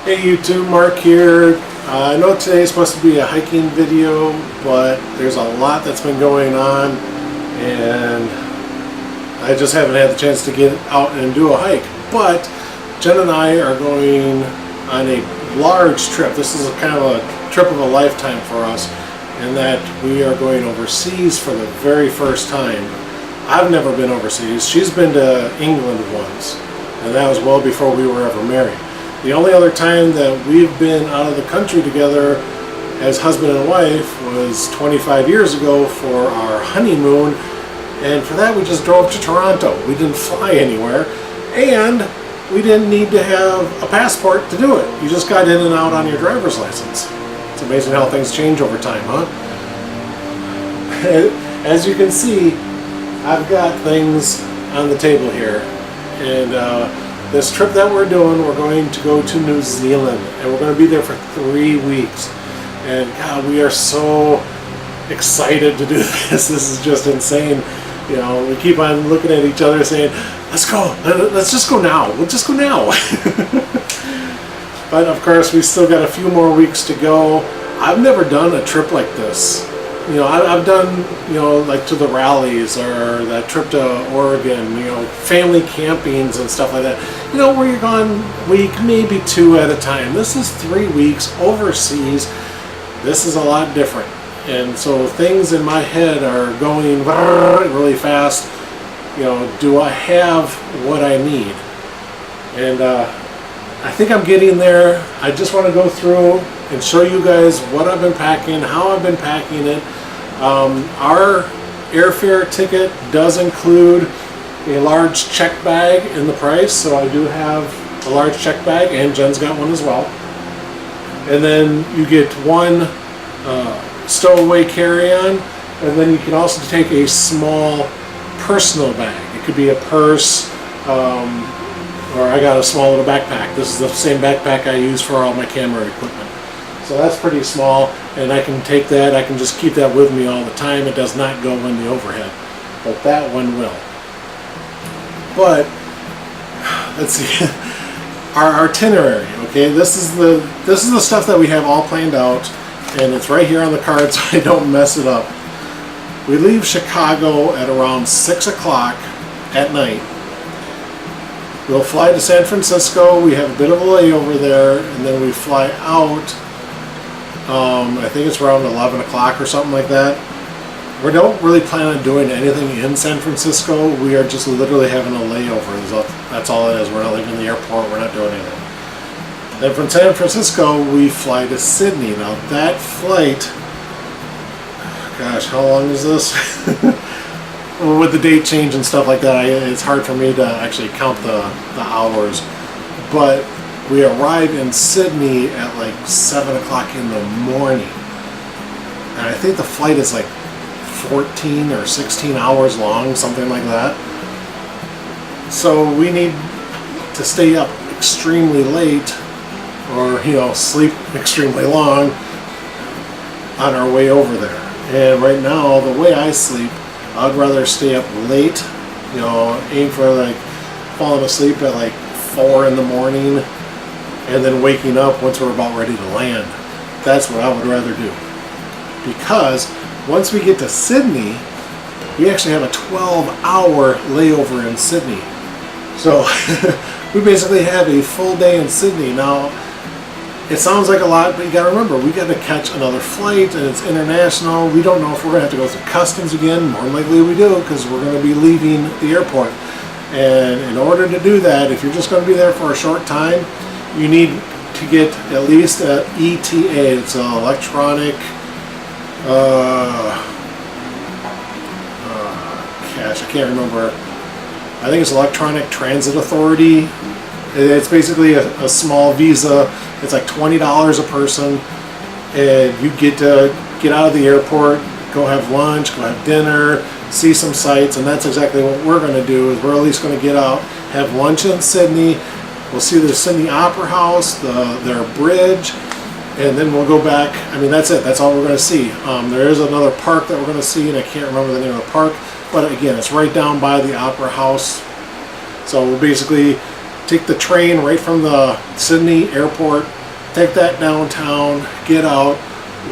Hey YouTube, Mark here. I know today's supposed to be a hiking video, but there's a lot that's been going on and I just haven't had the chance to get out and do a hike. But Jen and I are going on a large trip. This is kind of a trip of a lifetime for us, in that we are going overseas for the very first time. I've never been overseas. She's been to England once, and that was well before we were ever married. The only other time that we've been out of the country together as husband and wife was 25 years ago for our honeymoon, and for that we just drove to Toronto. We didn't fly anywhere, and we didn't need to have a passport to do it. You just got in and out on your driver's license. It's amazing how things change over time, huh? As you can see, I've got things on the table here, and this trip that we're doing, we're going to go to New Zealand, and we're going to be there for 3 weeks. And God, we are so excited to do this. This is just insane. You know, we keep on looking at each other saying, let's go, let's just go now, we'll just go now. But of course, we still got a few more weeks to go. I've never done a trip like this. You know, I've done, you know, like to the rallies or that trip to Oregon, you know, family campings and stuff like that. You know, where you're gone a week, maybe 2 at a time. This is 3 weeks overseas. This is a lot different. And so things in my head are going really fast. You know, do I have what I need? And I think I'm getting there. I just want to go through and show you guys what I've been packing, how I've been packing it. Our airfare ticket does include a large check bag in the price, so I do have a large check bag, and Jen's got one as well. And then you get one stowaway carry-on, and then you can also take a small personal bag. It could be a purse, or I got a small little backpack. This is the same backpack I use for all my camera equipment. So that's pretty small, and I can take that, I can just keep that with me all the time. It does not go in the overhead, but that one will. But let's see, our itinerary, okay, this is the stuff that we have all planned out, and it's right here on the card so I don't mess it up. We leave Chicago at around 6 o'clock at night. We'll fly to San Francisco. We have a bit of a layover there, and then we fly out, I think it's around 11 o'clock or something like that. We don't really plan on doing anything in San Francisco. We are just literally having a layover. That's all it is. We're not leaving the airport. We're not doing anything. Then from San Francisco, we fly to Sydney. Now that flight, gosh, how long is this? With the date change and stuff like that, it's hard for me to actually count the hours. But we arrive in Sydney at like 7 o'clock in the morning. And I think the flight is like 14 or 16 hours long, something like that. So we need to stay up extremely late, or, you know, sleep extremely long on our way over there. And right now, the way I sleep, I'd rather stay up late, you know, aim for like falling asleep at like 4 in the morning, and then waking up once we're about ready to land. That's what I would rather do. Because once we get to Sydney, we actually have a 12-hour layover in Sydney. So we basically have a full day in Sydney. Now, it sounds like a lot, but you gotta remember, we gotta catch another flight, and it's international. We don't know if we're gonna have to go through customs again. More likely we do, because we're gonna be leaving the airport. And in order to do that, if you're just gonna be there for a short time, you need to get at least an ETA. It's an electronic, gosh, I can't remember. I think it's Electronic Transit Authority. It's basically a small visa. It's like $20 a person, and you get to get out of the airport, go have lunch, go have dinner, see some sights, and that's exactly what we're going to do. Is we're at least going to get out, have lunch in Sydney. We'll see the Sydney Opera House, their bridge, and then we'll go back. I mean, that's it. That's all we're going to see. There is another park that we're going to see, and I can't remember the name of the park, but again, it's right down by the Opera House. So we'll basically take the train right from the Sydney airport take that downtown, get out,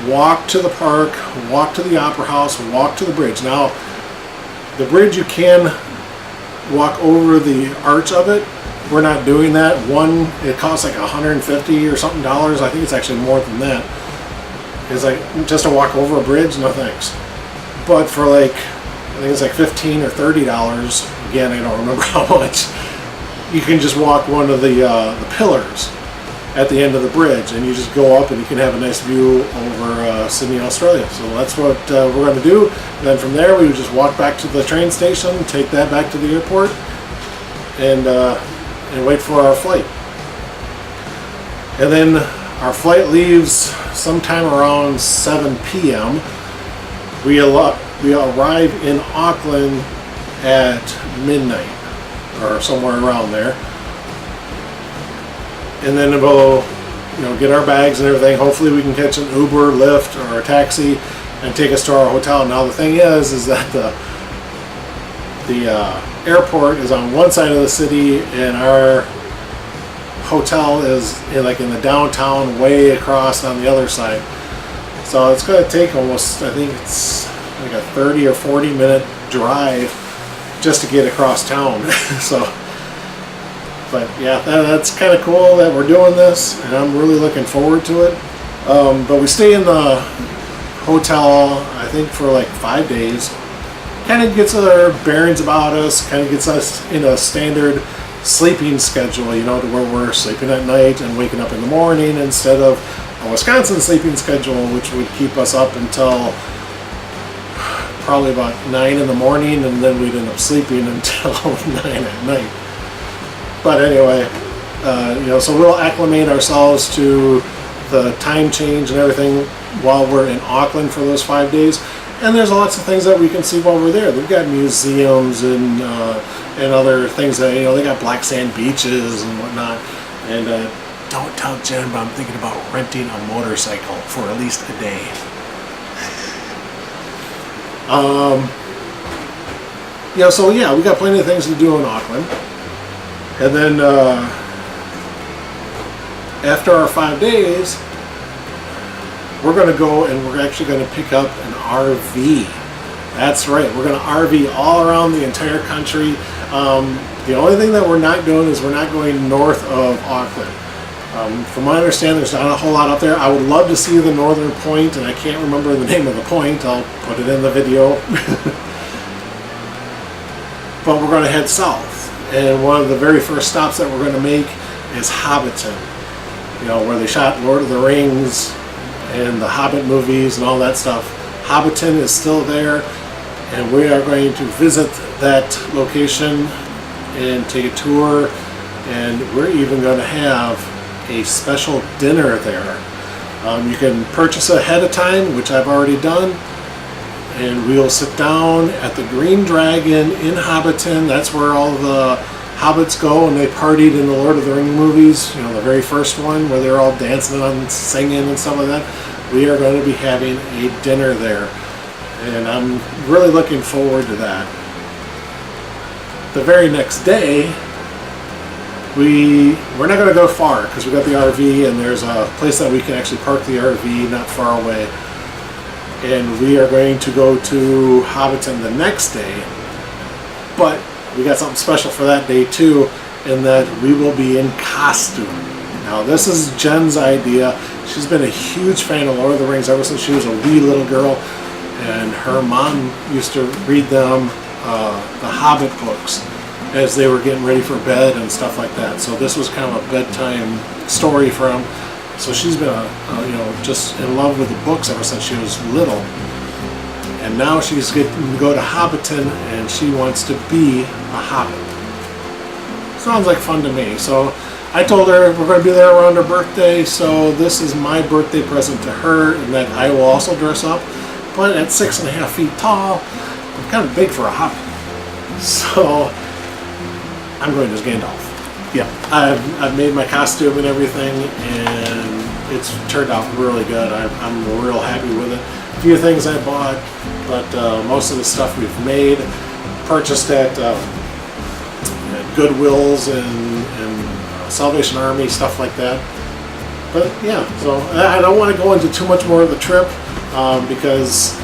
walk to the park, walk to the Opera House, walk to the bridge. Now, the bridge, you can walk over the arch of it. We're not doing that. One, it costs like $150 or something dollars. I think it's actually more than that. It's like just to walk over a bridge, no thanks. But for like, I think it's like $15 or $30. Again, I don't remember how much. You can just walk one of the pillars at the end of the bridge, and you just go up and you can have a nice view over Sydney, Australia. So that's what we're going to do. And then from there, we would just walk back to the train station, take that back to the airport, and wait for our flight. And then our flight leaves sometime around 7 p.m. We arrive in Auckland at midnight or somewhere around there. And then we'll, get our bags and everything. Hopefully we can catch an Uber, Lyft, or a taxi and take us to our hotel. Now the thing is that the airport is on one side of the city, and our hotel is in the downtown, way across on the other side. So it's going to take almost, I think it's like a 30 or 40 minute drive just to get across town. But yeah, that's kind of cool that we're doing this, and I'm really looking forward to it. But we stay in the hotel, I think, for like 5 days. Kind of gets our bearings about us, kind of gets us in a standard sleeping schedule, to where we're sleeping at night and waking up in the morning instead of a Wisconsin sleeping schedule, which would keep us up until probably about 9 in the morning, and then we'd end up sleeping until 9 at night. But anyway, so we'll acclimate ourselves to the time change and everything while we're in Auckland for those 5 days. And there's lots of things that we can see while we're there. They've got museums and other things that, they got black sand beaches and whatnot. And don't tell Jen, but I'm thinking about renting a motorcycle for at least a day. So yeah, we got plenty of things to do in Auckland. And then after our 5 days, we're going to go and we're actually going to pick up an RV. That's right, we're going to RV all around the entire country. The only thing that we're not doing is we're not going north of Auckland. From my understanding, there's not a whole lot up there. I would love to see the northern point, and I can't remember the name of the point. I'll put it in the video. But we're going to head south. And one of the very first stops that we're going to make is Hobbiton. Where they shot Lord of the Rings and the Hobbit movies and all that stuff. Hobbiton is still there, and we are going to visit that location and take a tour, and we're even going to have a special dinner there. You can purchase ahead of time, which I've already done, and we'll sit down at the Green Dragon in Hobbiton. That's where all the hobbits go, and they partied in the Lord of the Rings movies, the very first one where they're all dancing and singing and stuff like that. We are going to be having a dinner there, and I'm really looking forward to that. The very next day, we're not going to go far because we got the RV, and there's a place that we can actually park the RV not far away. And we are going to go to Hobbiton the next day, but we got something special for that day too, in that we will be in costume. Now this is Jen's idea. She's been a huge fan of Lord of the Rings ever since she was a wee little girl, and her mom used to read them the Hobbit books as they were getting ready for bed and stuff like that. So this was kind of a bedtime story for them. So she's been, just in love with the books ever since she was little. And now she's getting to go to Hobbiton, and she wants to be a hobbit. Sounds like fun to me. So I told her we're going to be there around her birthday, so this is my birthday present to her, and that I will also dress up. But at 6.5 feet tall, I'm kind of big for a hobbit. So I'm going as Gandalf. Yeah, I've made my costume and everything, and it's turned out really good. I'm real happy with it. A few things I bought, but most of the stuff we've made, purchased at Goodwills and Salvation Army, stuff like that. But yeah, so I don't want to go into too much more of the trip because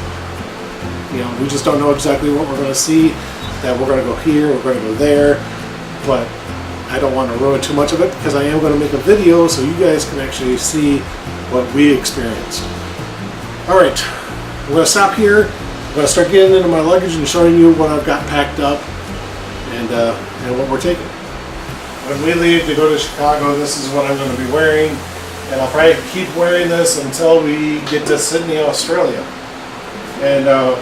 we just don't know exactly what we're going to see. That we're going to go here, we're going to go there, but I don't want to ruin too much of it because I am going to make a video so you guys can actually see what we experienced. Alright, I'm going to stop here. I'm going to start getting into my luggage and showing you what I've got packed up and what we're taking. When we leave to go to Chicago, this is what I'm going to be wearing, and I'll probably keep wearing this until we get to Sydney, Australia. And a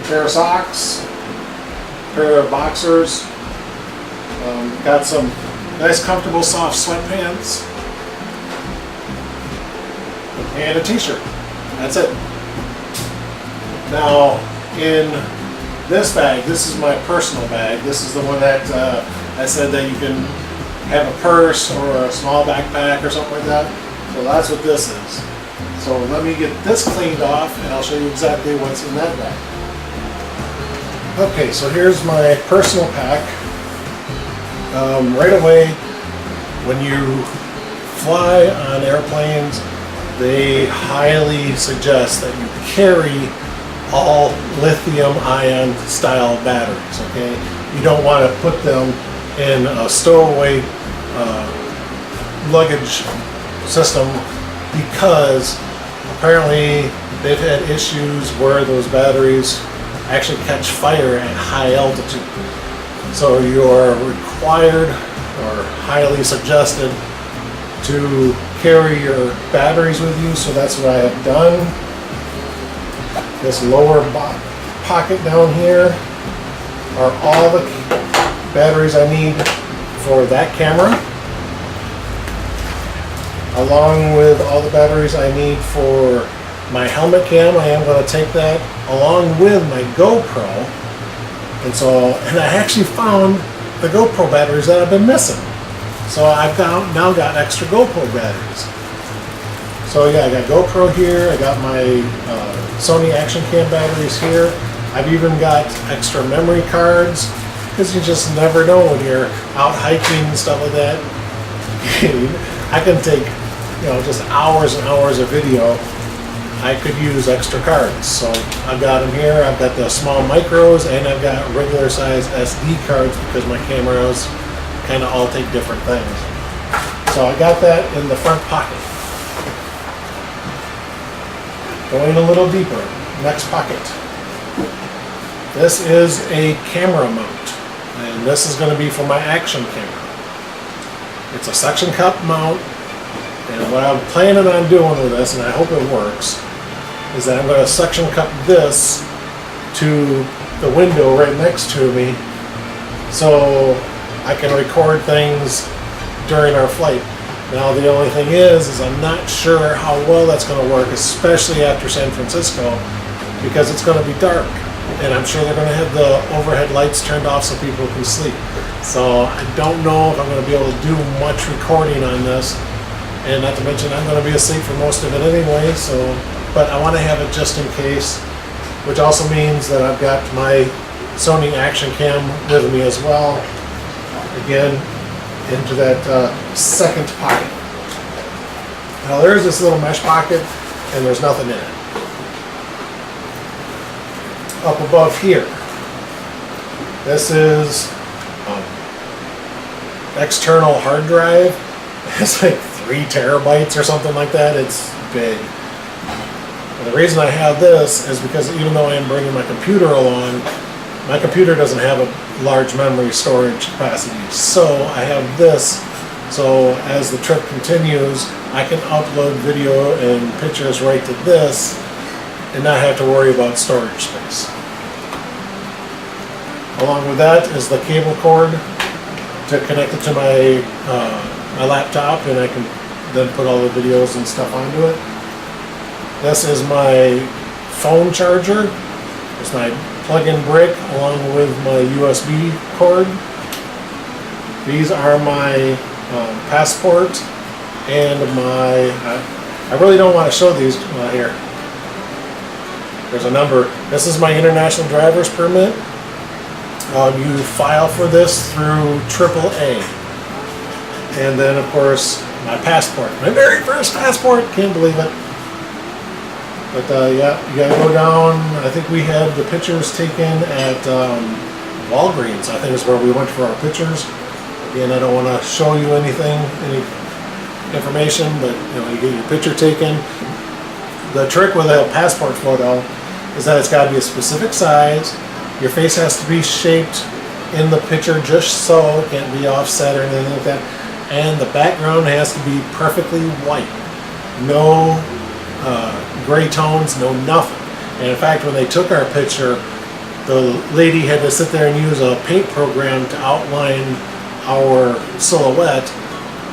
pair of socks, pair of boxers, got some nice comfortable soft sweatpants, and a t-shirt. That's it. Now in this bag, this is my personal bag. This is the one that I said that you can have a purse or a small backpack or something like that. So that's what this is. So let me get this cleaned off and I'll show you exactly what's in that bag. Okay, so here's my personal pack. Right away, when you fly on airplanes, they highly suggest that you carry all lithium-ion style batteries, okay? You don't want to put them in a stowaway luggage system because apparently they've had issues where those batteries actually catch fire at high altitude. So you're required or highly suggested to carry your batteries with you, so that's what I have done. This lower pocket down here are all the batteries I need for that camera, along with all the batteries I need for my helmet cam. I am going to take that along with my GoPro. And I actually found the GoPro batteries that I've been missing. So I've now got extra GoPro batteries. So yeah, I got GoPro here, I got my Sony action cam batteries here. I've even got extra memory cards, because you just never know when you're out hiking and stuff like that. I can take, just hours and hours of video. I could use extra cards. So I've got them here. I've got the small micros and I've got regular size SD cards because my cameras kind of all take different things. So I got that in the front pocket. Going a little deeper, next pocket. This is a camera mount, and this is going to be for my action camera. It's a suction cup mount, and what I'm planning on doing with this, and I hope it works, is that I'm going to suction cup this to the window right next to me so I can record things during our flight. Now the only thing is I'm not sure how well that's going to work, especially after San Francisco, because it's going to be dark, and I'm sure they're going to have the overhead lights turned off so people can sleep. So I don't know if I'm going to be able to do much recording on this, and not to mention I'm going to be asleep for most of it anyway, but I want to have it just in case, which also means that I've got my Sony action cam with me as well. Again, into that second pocket. Now there's this little mesh pocket and there's nothing in it. Up above here, this is external hard drive. It's like 3 terabytes or something like that. It's big. And the reason I have this is because even though I am bringing my computer along, my computer doesn't have a large memory storage capacity. So I have this, so as the trip continues, I can upload video and pictures right to this and not have to worry about storage space. Along with that is the cable cord to connect it to my my laptop, and I can then put all the videos and stuff onto it. This is my phone charger. It's my plug-in brick along with my USB cord. These are my passport and my, I really don't want to show these here. There's a number. This is my international driver's permit. You file for this through AAA. And then of course my passport. My very first passport. Can't believe it. But yeah, you gotta go down. I think we had the pictures taken at Walgreens. I think is where we went for our pictures. Again, I don't want to show you anything, any information, but you know, you get your picture taken. The trick with a passport photo is that it's got to be a specific size. Your face has to be shaped in the picture just so, it can't be offset or anything like that. And the background has to be perfectly white. No gray tones, no nothing. And in fact, when they took our picture, the lady had to sit there and use a paint program to outline our silhouette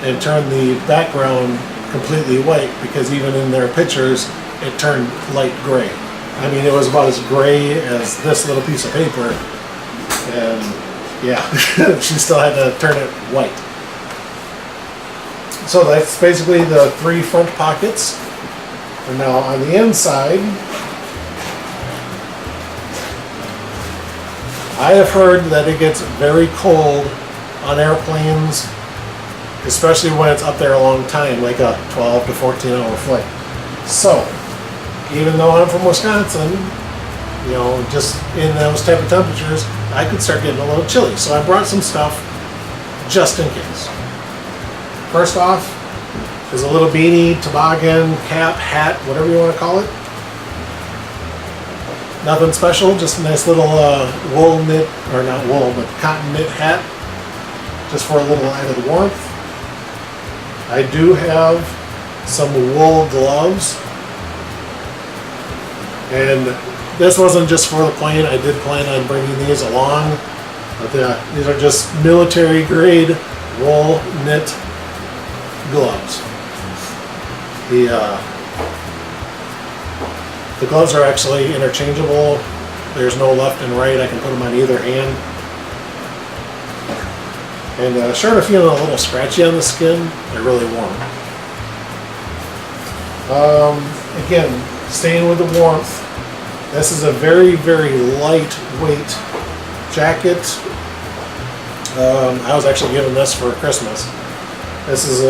and turn the background completely white, because even in their pictures it turned light gray. I mean, it was about as gray as this little piece of paper, and yeah, she still had to turn it white. So that's basically the 3 front pockets. And now on the inside, I have heard that it gets very cold on airplanes, especially when it's up there a long time, like a 12 to 14 hour flight. So, even though I'm from Wisconsin, you know, just in those type of temperatures, I could start getting a little chilly. So I brought some stuff just in case. First off is a little beanie, toboggan, cap, hat, whatever you want to call it. Nothing special, just a nice little wool knit, or not wool, but cotton knit hat, just for a little added warmth. I do have some wool gloves, and this wasn't just for the plane. I did plan on bringing these along, but these are just military grade wool knit gloves. The gloves are actually interchangeable. There's no left and right. I can put them on either hand. And short of feeling a little scratchy on the skin, they're really warm. Again, staying with the warmth, this is a very, very lightweight jacket. I was actually given this for Christmas. This is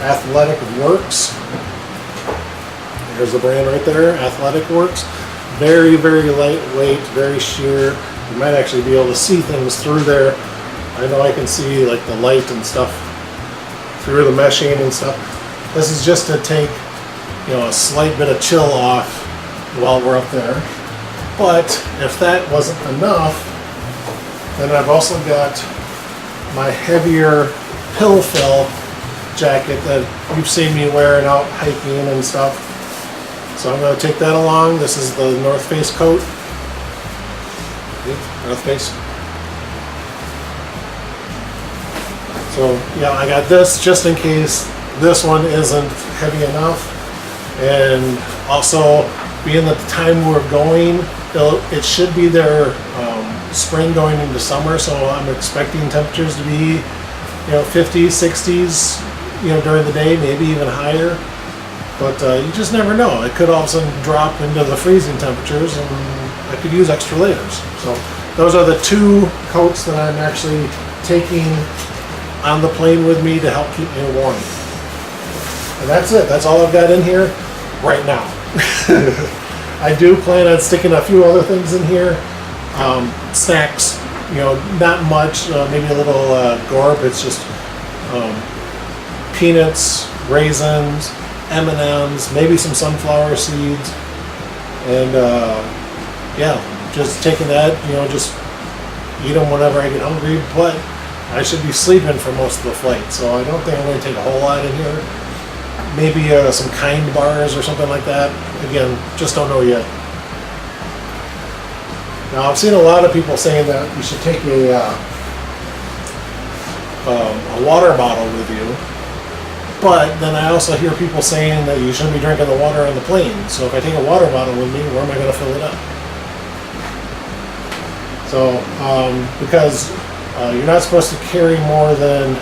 Athletic Works. There's the brand right there, Athletic Works. Very, very lightweight, very sheer. You might actually be able to see things through there. I know I can see like the light and stuff through the meshing and stuff. This is just to take, you know, a slight bit of chill off while we're up there. But if that wasn't enough, then I've also got my heavier pill fill jacket that you've seen me wearing out hiking and stuff. So I'm going to take that along. This is the North Face coat. North Face. So yeah, I got this just in case this one isn't heavy enough. And also, being that the time we're going, it should be their spring going into summer, so I'm expecting temperatures to be, you know, 50s, 60s, you know, during the day, maybe even higher. But you just never know. It could all of a sudden drop into the freezing temperatures, and I could use extra layers. So those are the 2 coats that I'm actually taking on the plane with me to help keep me warm. And that's it. That's all I've got in here right now. I do plan on sticking a few other things in here. Snacks, you know, not much, maybe a little gorp. It's just peanuts, raisins, M&Ms, maybe some sunflower seeds, and yeah, just taking that, you know, just eat them whenever I get hungry. But I should be sleeping for most of the flight, so I don't think I'm going to take a whole lot in here. Maybe some Kind bars or something like that. Again, just don't know yet. Now, I've seen a lot of people saying that you should take a water bottle with you, but then I also hear people saying that you shouldn't be drinking the water on the plane. So if I take a water bottle with me, where am I going to fill it up? So, because you're not supposed to carry more than,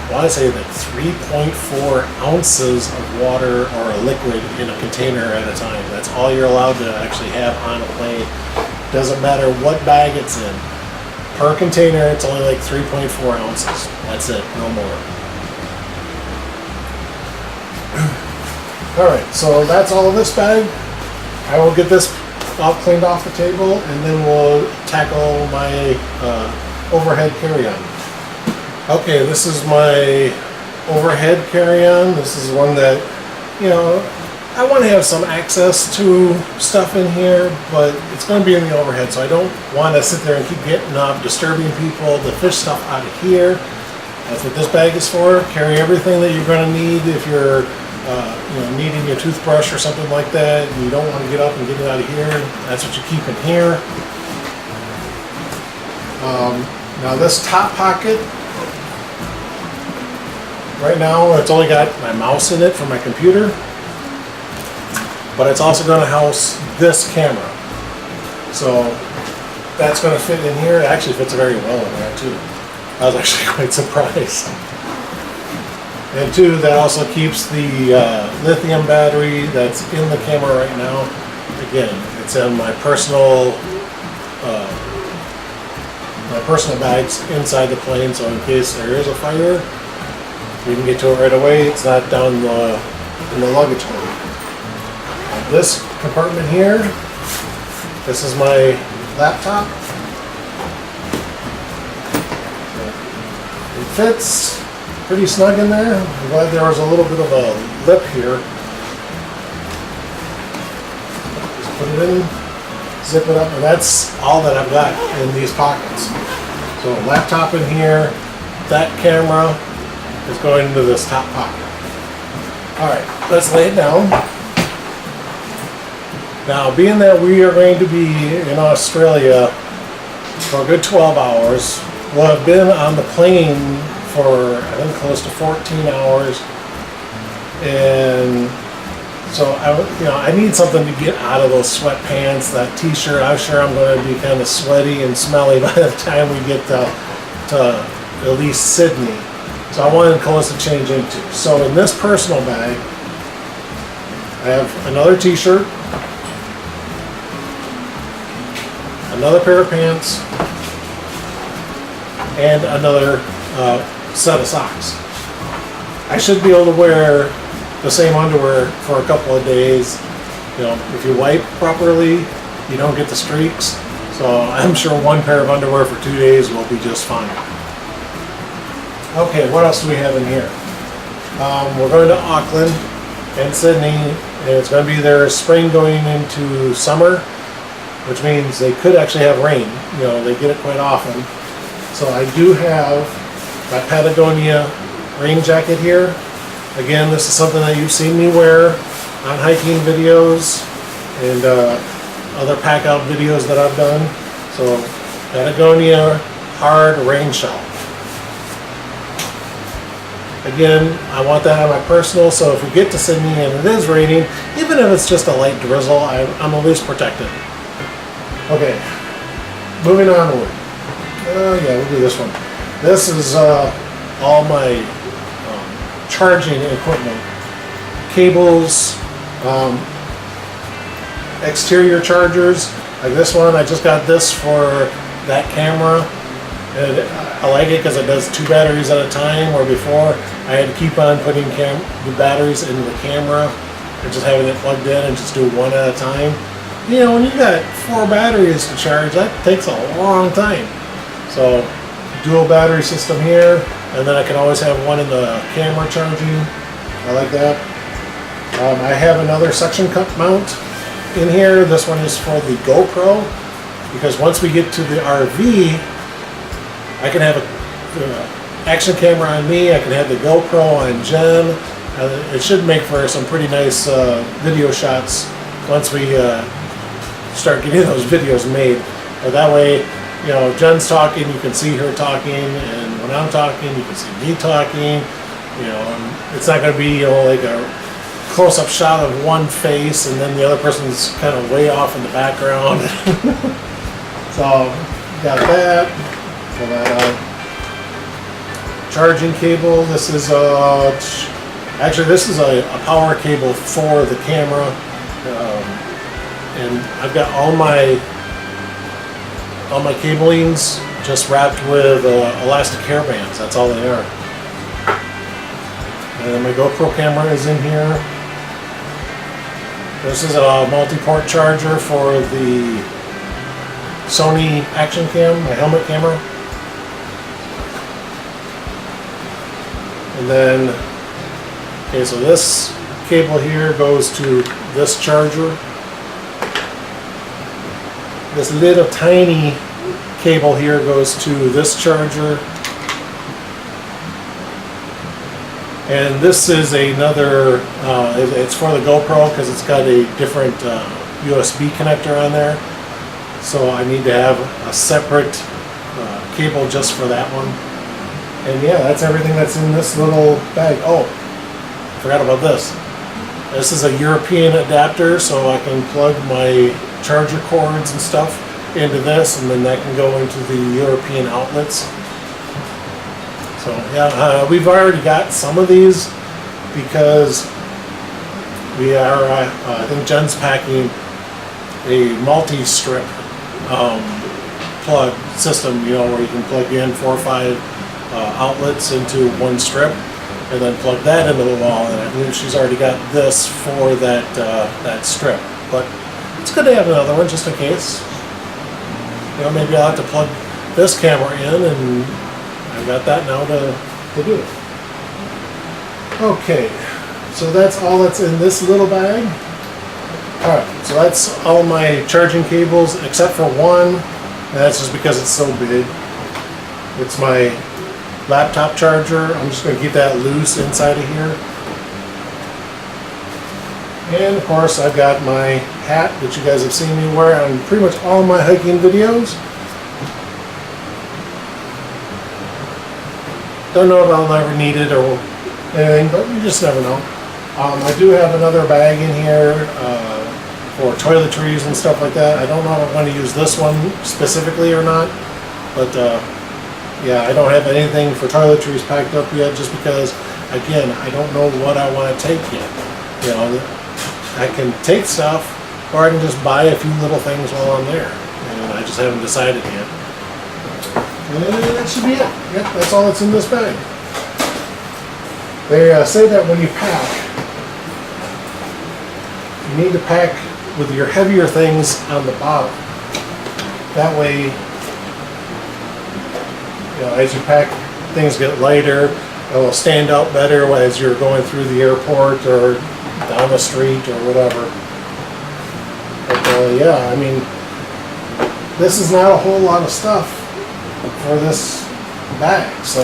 I want to say that 3.4 ounces of water or a liquid in a container at a time. That's all you're allowed to actually have on a plane. Doesn't matter what bag it's in. per container, it's only like 3.4 ounces. That's it, no more. Alright, so that's all of this bag. I will get this all cleaned off the table, and then we'll tackle my overhead carry-on. Okay, this is my overhead carry-on. This is one that, you know, I want to have some access to stuff in here, but it's going to be in the overhead, so I don't want to sit there and keep getting up, disturbing people to fish stuff out of here. That's what this bag is for. Carry everything that you're going to need if you're you know, needing your toothbrush or something like that, and you don't want to get up and get it out of here. That's what you keep in here. Now this top pocket, right now it's only got my mouse in it for my computer, but it's also going to house this camera. So that's going to fit in here. It actually fits very well in there too. I was actually quite surprised. And two, that also keeps the lithium battery that's in the camera right now. Again, it's in my personal bags inside the plane, so in case there is a fire, we can get to it right away. It's not down in the luggage hold. This compartment here, this is my laptop. It fits pretty snug in there. I'm glad there was a little bit of a lip here. Just put it in, zip it up, and that's all that I've got in these pockets. So laptop in here, that camera is going into this top pocket. Alright, let's lay it down. Now, being that we are going to be in Australia for a good 12 hours, we'll have been on the plane for I think close to 14 hours, and so I need something to get out of those sweatpants, that t-shirt. I'm sure I'm going to be kind of sweaty and smelly by the time we get to at least Sydney. So I wanted clothes to change into. So in this personal bag, I have another t-shirt, another pair of pants, and another set of socks. I should be able to wear the same underwear for a couple of days. You know, if you wipe properly, you don't get the streaks. So I'm sure one pair of underwear for 2 days will be just fine. Okay, what else do we have in here? We're going to Auckland and Sydney, and it's going to be their spring going into summer, which means they could actually have rain. You know, they get it quite often. So I do have my Patagonia rain jacket here. Again, this is something that you've seen me wear on hiking videos and other pack out videos that I've done. So Patagonia hard rain shawl. Again, I want that on my personal, so if we get to Sydney and it is raining, even if it's just a light drizzle, I'm at least protected. Okay, moving onward. Yeah, we'll do this one. This is all my charging equipment. Cables, exterior chargers. Like this one, I just got this for that camera. And I like it because it does 2 batteries at a time, where before I had to keep on putting the batteries into the camera and just having it plugged in and just do one at a time. You know, when you got 4 batteries to charge, that takes a long time. So dual battery system here, and then I can always have one in the camera charging. I like that. I have another suction cup mount in here. This one is for the GoPro, because once we get to the RV, I can have an action camera on me, I can have the GoPro on Jen. It should make for some pretty nice video shots once we start getting those videos made. But that way, you know, Jen's talking, you can see her talking, and when I'm talking, you can see me talking. You know, it's not going to be, you know, like a close-up shot of one face and then the other person's kind of way off in the background. So, got that. Pull that out. Charging cable. This is actually this is a power cable for the camera, and I've got all my cablings just wrapped with elastic hair bands. That's all they are. And then my GoPro camera is in here. This is a multi-port charger for the Sony action cam, my helmet camera. And then, okay, so this cable here goes to this charger. This little tiny cable here goes to this charger. And this is another, it's for the GoPro because it's got a different USB connector on there. So I need to have a separate cable just for that one. And yeah, that's everything that's in this little bag. Oh, I forgot about this. This is a European adapter, so I can plug my charger cords and stuff into this, and then that can go into the European outlets. So yeah, we've already got some of these because we are, I think Jen's packing a multi-strip plug system, you know, where you can plug in 4 or 5 outlets into one strip and then plug that into the wall. And I believe she's already got this for that that strip. But it's good to have another one just in case. You know, maybe I'll have to plug this camera in, and I've got that now to do it. Okay, so that's all that's in this little bag. Alright, so that's all my charging cables except for one, and that's just because it's so big. It's my laptop charger. I'm just going to keep that loose inside of here. And of course I've got my hat that you guys have seen me wear on pretty much all my hiking videos. Don't know if I'll ever need it or anything, but you just never know. I do have another bag in here for toiletries and stuff like that. I don't know if I'm going to use this one specifically or not, but yeah, I don't have anything for toiletries packed up yet just because, again, I don't know what I want to take yet. You know, I can take stuff, or I can just buy a few little things while I'm there, and I just haven't decided yet. And that should be it. Yep, that's all that's in this bag. They say that when you pack, you need to pack with your heavier things on the bottom. That way, you know, as you pack, things get lighter. It will stand out better as you're going through the airport or down the street or whatever. But yeah, I mean, this is not a whole lot of stuff for this bag. So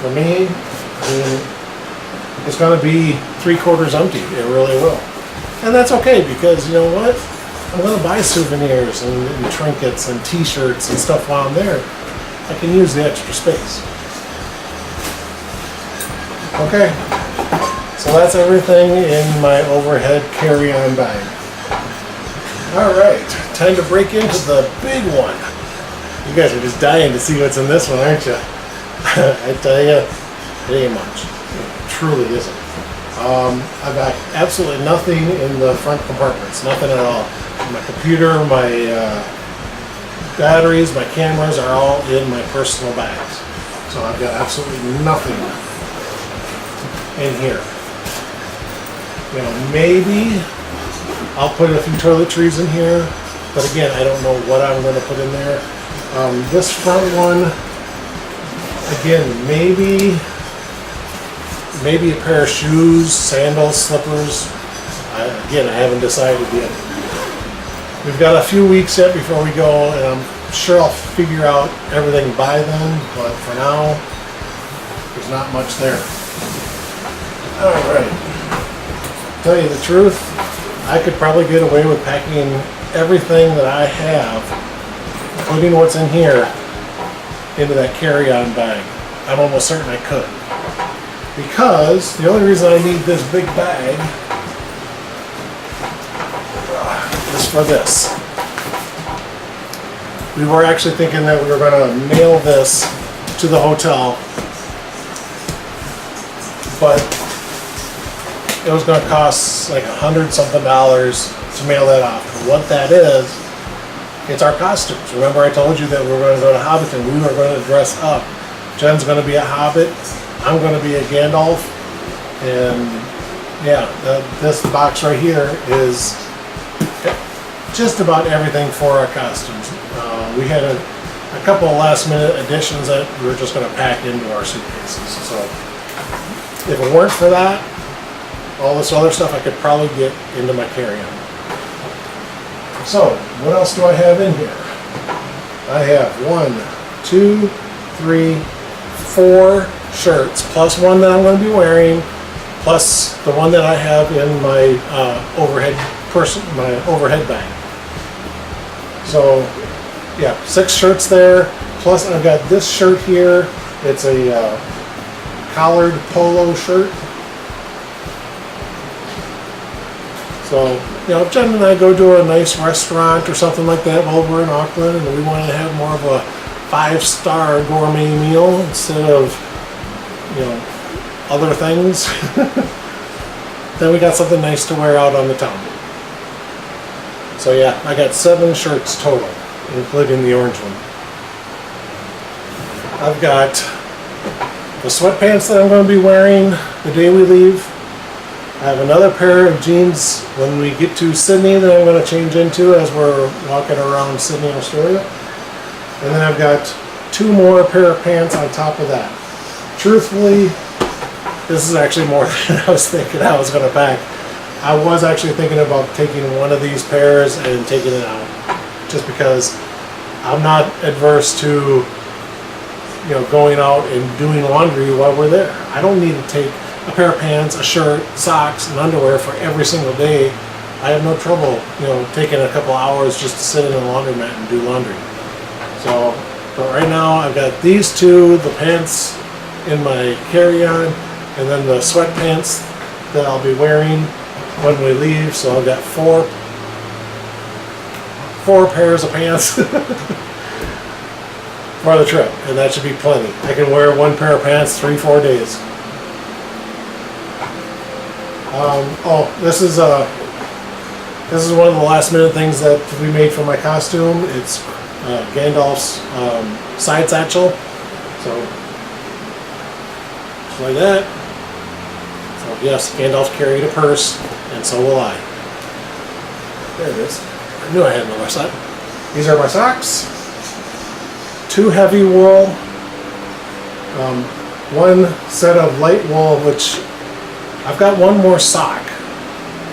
for me, I mean, it's going to be 3/4 empty. It really will. And that's okay because, you know what? I'm going to buy souvenirs and trinkets and t-shirts and stuff while I'm there. I can use the extra space. Okay, so that's everything in my overhead carry-on bag. Alright, time to break into the big one. You guys are just dying to see what's in this one, aren't you? I tell you, it ain't much. It truly isn't. I've got absolutely nothing in the front compartments, nothing at all. My computer, my batteries, my cameras are all in my personal bags. So I've got absolutely nothing in here. You know, maybe I'll put a few toiletries in here, but again, I don't know what I'm going to put in there. This front one, again, maybe a pair of shoes, sandals, slippers. Again, I haven't decided yet. We've got a few weeks yet before we go, and I'm sure I'll figure out everything by then, but for now, there's not much there. Alright, tell you the truth, I could probably get away with packing everything that I have, including what's in here, into that carry-on bag. I'm almost certain I could. Because the only reason I need this big bag is for this. We were actually thinking that we were going to mail this to the hotel, but it was going to cost like $100-something to mail that off. And what that is it's our costumes. Remember I told you that we were going to go to Hobbiton. We were going to dress up. Jen's going to be a Hobbit. I'm going to be a Gandalf. And yeah, this box right here is just about everything for our costumes. We had a couple of last minute additions that we were just going to pack into our suitcases. So if it weren't for that, all this other stuff I could probably get into my carry-on. So what else do I have in here? I have 1, 2, 3, 4 shirts, plus one that I'm going to be wearing, plus the one that I have in my overhead bag. So yeah, 6 shirts there, plus I've got this shirt here. It's a collared polo shirt. So, you know, if Jen and I go to a nice restaurant or something like that while we're in Auckland and we want to have more of a 5-star gourmet meal instead of, you know, other things, then we got something nice to wear out on the town. So yeah, I got 7 shirts total, including the orange one. I've got the sweatpants that I'm going to be wearing the day we leave. I have another pair of jeans when we get to Sydney that I'm going to change into as we're walking around Sydney, Australia. And then I've got 2 more pair of pants on top of that. Truthfully, this is actually more than I was thinking I was going to pack. I was actually thinking about taking one of these pairs and taking it out, just because I'm not adverse to, you know, going out and doing laundry while we're there. I don't need to take a pair of pants, a shirt, socks, and underwear for every single day. I have no trouble, you know, taking a couple hours just to sit in a laundromat and do laundry. So, but right now I've got these 2, the pants in my carry-on, and then the sweatpants that I'll be wearing when we leave. So I've got 4 pairs of pants for the trip, and that should be plenty. I can wear 1 pair of pants 3-4 days. This is one of the last minute things that we made for my costume. It's Gandalf's side satchel. So, just like that. So yes, Gandalf carried a purse, and so will I. There it is. I knew I had another set. These are my socks. 2 heavy wool. 1 set of light wool, which I've got 1 more sock,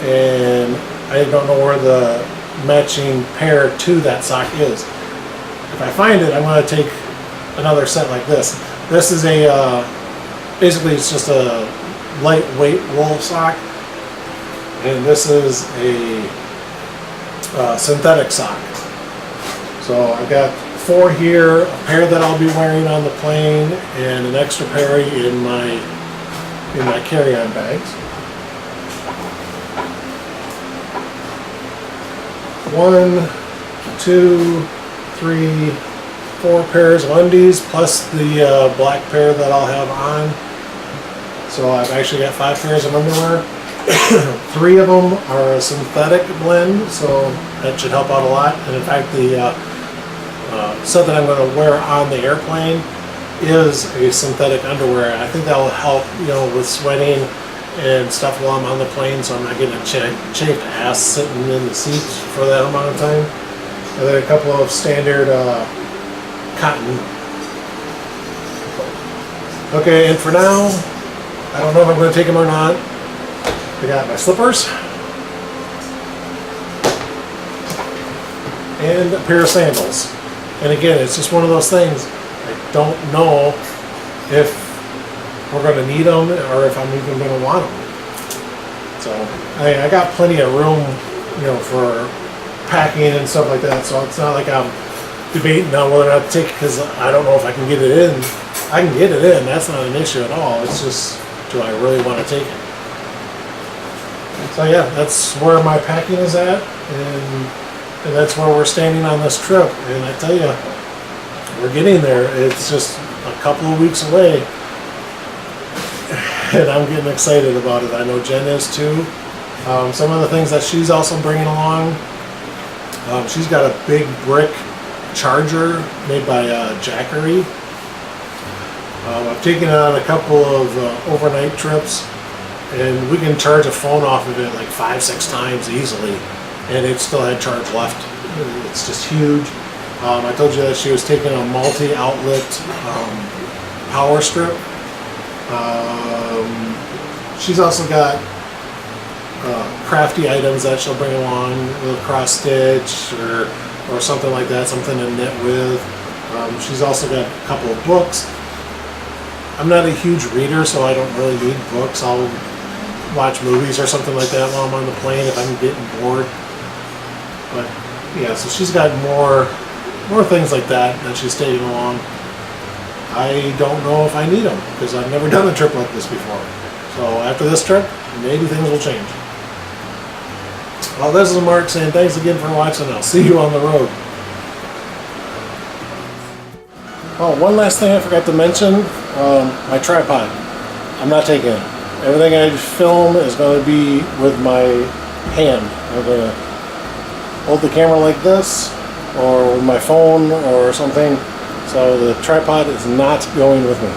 and I don't know where the matching pair to that sock is. If I find it, I'm going to take another set like this. This is a, basically it's just a lightweight wool sock, and this is a synthetic sock. So I've got 4 here, a pair that I'll be wearing on the plane, and an extra pair in my carry-on bags. 1, 2, 3, 4 pairs of undies, plus the black pair that I'll have on. So I've actually got 5 pairs of underwear. 3 of them are a synthetic blend, so that should help out a lot. And in fact, the set that I'm going to wear on the airplane is a synthetic underwear. I think that will help, you know, with sweating and stuff while I'm on the plane, so I'm not getting a chafed ass sitting in the seats for that amount of time. And then a couple of standard cotton. Okay, and for now, I don't know if I'm going to take them or not. I got my slippers and a pair of sandals. And again, it's just one of those things. I don't know if we're going to need them or if I'm even going to want them. So I got plenty of room, you know, for packing and stuff like that. So it's not like I'm debating on whether or not to take it because I don't know if I can get it in. I can get it in. That's not an issue at all. It's just, do I really want to take it? So yeah, that's where my packing is at, and that's where we're standing on this trip. And I tell you, we're getting there. It's just a couple of weeks away, and I'm getting excited about it. I know Jen is too. Some of the things that she's also bringing along, She's got a big brick charger made by Jackery. I've taken it on a couple of overnight trips, and we can charge a phone off of it like 5-6 times easily, and it still had charge left. It's just huge. I told you that she was taking a multi-outlet power strip. She's also got crafty items that she'll bring along, a little cross stitch or something like that, something to knit with. She's also got a couple of books. I'm not a huge reader, so I don't really need books. I'll watch movies or something like that while I'm on the plane if I'm getting bored. But yeah, so she's got more things like that she's taking along. I don't know if I need them because I've never done a trip like this before. So after this trip, maybe things will change. Well, this is Mark saying thanks again for watching. I'll see you on the road. Oh, one last thing I forgot to mention, my tripod. I'm not taking it. Everything I film is going to be with my hand. I'm going to hold the camera like this, or with my phone or something. So the tripod is not going with me.